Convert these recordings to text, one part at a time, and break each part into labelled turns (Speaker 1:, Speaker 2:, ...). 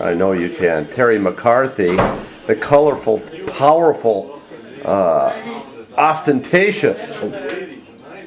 Speaker 1: I know you can. Terry MacCarthy, the colorful, powerful, ostentatious.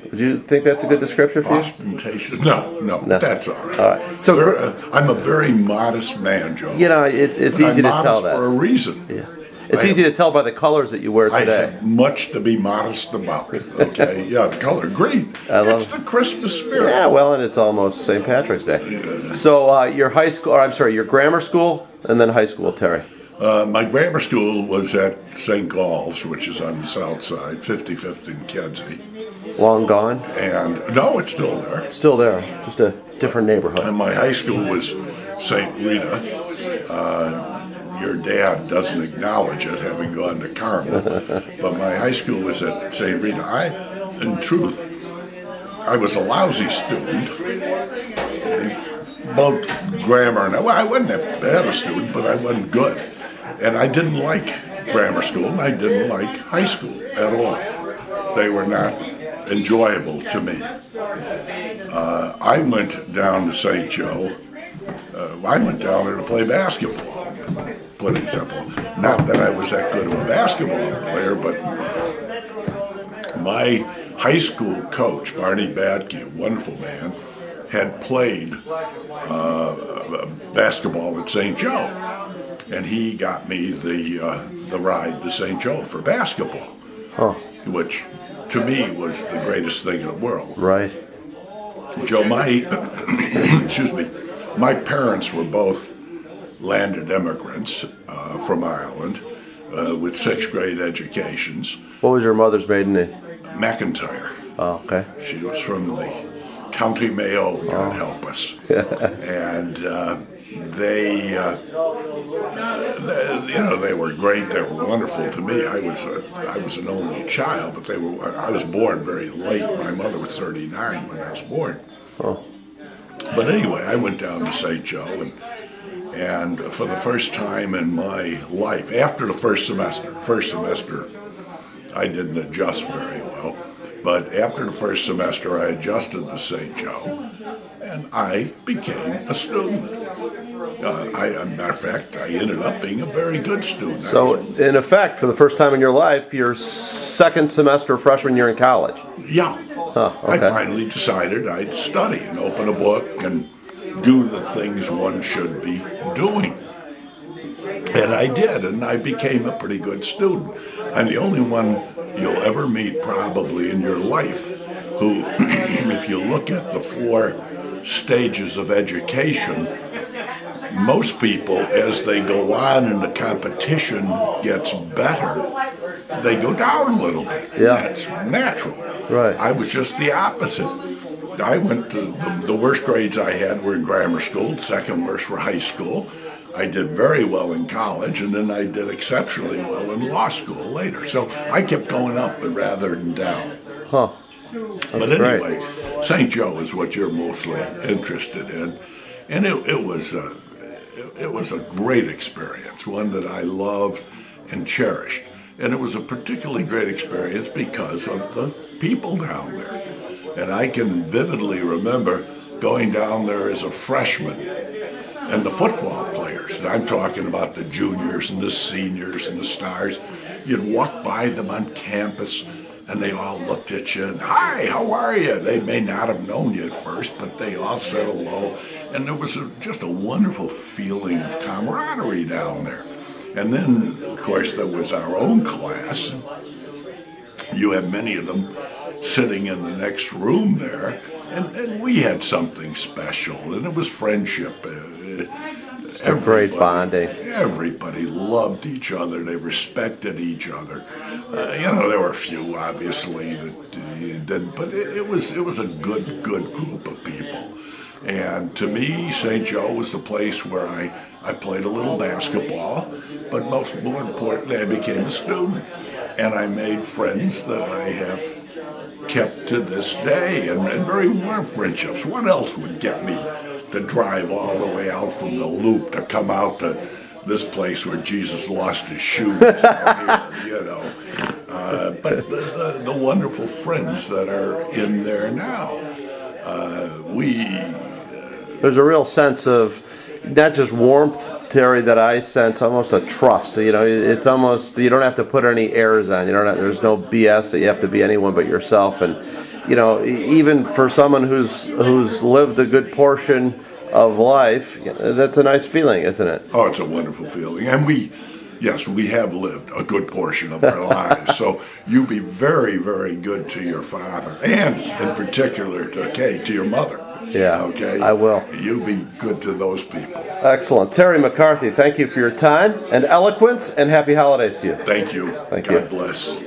Speaker 1: Would you think that's a good description for you?
Speaker 2: Ostentatious? No, that's all right.
Speaker 1: All right. So
Speaker 2: I'm a very modest man, Joe.
Speaker 1: You know, it's easy to tell that.
Speaker 2: For a reason.
Speaker 1: Yeah. It's easy to tell by the colors that you wear today.
Speaker 2: I have much to be modest about. Okay, yeah, the color green. It's the Christmas spirit.
Speaker 1: Yeah, well, and it's almost St. Patrick's Day.
Speaker 2: Yeah.
Speaker 1: So your high school, or I'm sorry, your grammar school, and then high school, Terry.
Speaker 2: My grammar school was at St. Gall's, which is on the south side, 55th and Kedzie.
Speaker 1: Long gone?
Speaker 2: And no, it's still there.
Speaker 1: It's still there, just a different neighborhood.
Speaker 2: And my high school was St. Rita. Your dad doesn't acknowledge it, having gone to Carmel. But my high school was at St. Rita. In truth, I was a lousy student. Both grammar and I wasn't a bad student, but I wasn't good. And I didn't like grammar school, and I didn't like high school at all. They were not enjoyable to me. I went down to St. Joe. I went down there to play basketball. Put it simple. Not that I was that good of a basketball player, but my high school coach, Barney Badke, a wonderful man, had played basketball at St. Joe, and he got me the ride to St. Joe for basketball, which to me was the greatest thing in the world.
Speaker 1: Right.
Speaker 2: Joe, excuse me, my parents were both landed immigrants from Ireland with 6th grade educations.
Speaker 1: What was your mother's maiden name?
Speaker 2: McIntyre.
Speaker 1: Oh, okay.
Speaker 2: She was from the County Mayo, God help us. And they were great. They were wonderful to me. I was an only child, but I was born very late. My mother was 39 when I was born.
Speaker 1: Oh.
Speaker 2: But anyway, I went down to St. Joe, and for the first time in my life, after the first semester, I didn't adjust very well. But after the first semester, I adjusted to St. Joe, and I became a student. As a matter of fact, I ended up being a very good student.
Speaker 1: So, in effect, for the first time in your life, your second semester freshman year in college.
Speaker 2: Yeah.
Speaker 1: Huh, okay.
Speaker 2: I finally decided I'd study and open a book and do the things one should be doing. And I did, and I became a pretty good student. I'm the only one you'll ever meet probably in your life who, if you look at the 4 stages of education, most people, as they go on and the competition gets better, they go down a little bit.
Speaker 1: Yeah.
Speaker 2: That's natural.
Speaker 1: Right.
Speaker 2: I was just the opposite. I went to the worst grades I had were in grammar school, second worst were high school. I did very well in college, and then I did exceptionally well in law school later. So I kept going up rather than down.
Speaker 1: Huh.
Speaker 2: But anyway, St. Joe is what you're mostly interested in, and it was a great experience, one that I loved and cherished. And it was a particularly great experience because of the people down there. And I can vividly remember going down there as a freshman, and the football players, I'm talking about the juniors and the seniors and the stars, you'd walk by them on campus and they all looked at you and, "Hi, how are you?" They may not have known you at first, but they all said hello. And there was just a wonderful feeling of camaraderie down there. And then, of course, there was our own class. You had many of them sitting in the next room there, and we had something special, and it was friendship.
Speaker 1: Great bonding.
Speaker 2: Everybody loved each other. They respected each other. There were a few, obviously, that didn't, but it was a good group of people. And to me, St. Joe was the place where I played a little basketball, but more importantly, I became a student. And I made friends that I have kept to this day, and very warm friendships. What else would get me to drive all the way out from the Loop to come out to this place where Jesus lost his shoes? But the wonderful friends that are in there now.
Speaker 1: There's a real sense of not just warmth Terry, that I sense almost a trust. It's almost, you don't have to put any airs on. There's no BS that you have to be anyone but yourself. And even for someone who's lived a good portion of life, that's a nice feeling, isn't it?
Speaker 2: Oh, it's a wonderful feeling. And we have lived a good portion of our lives. So you be very, very good to your father, and in particular to your mother.
Speaker 1: Yeah,
Speaker 2: okay.
Speaker 1: I will.
Speaker 2: You be good to those people.
Speaker 1: Excellent. Terry MacCarthy, thank you for your time and eloquence, and happy holidays to you.
Speaker 2: Thank you.
Speaker 1: Thank you.
Speaker 2: God bless.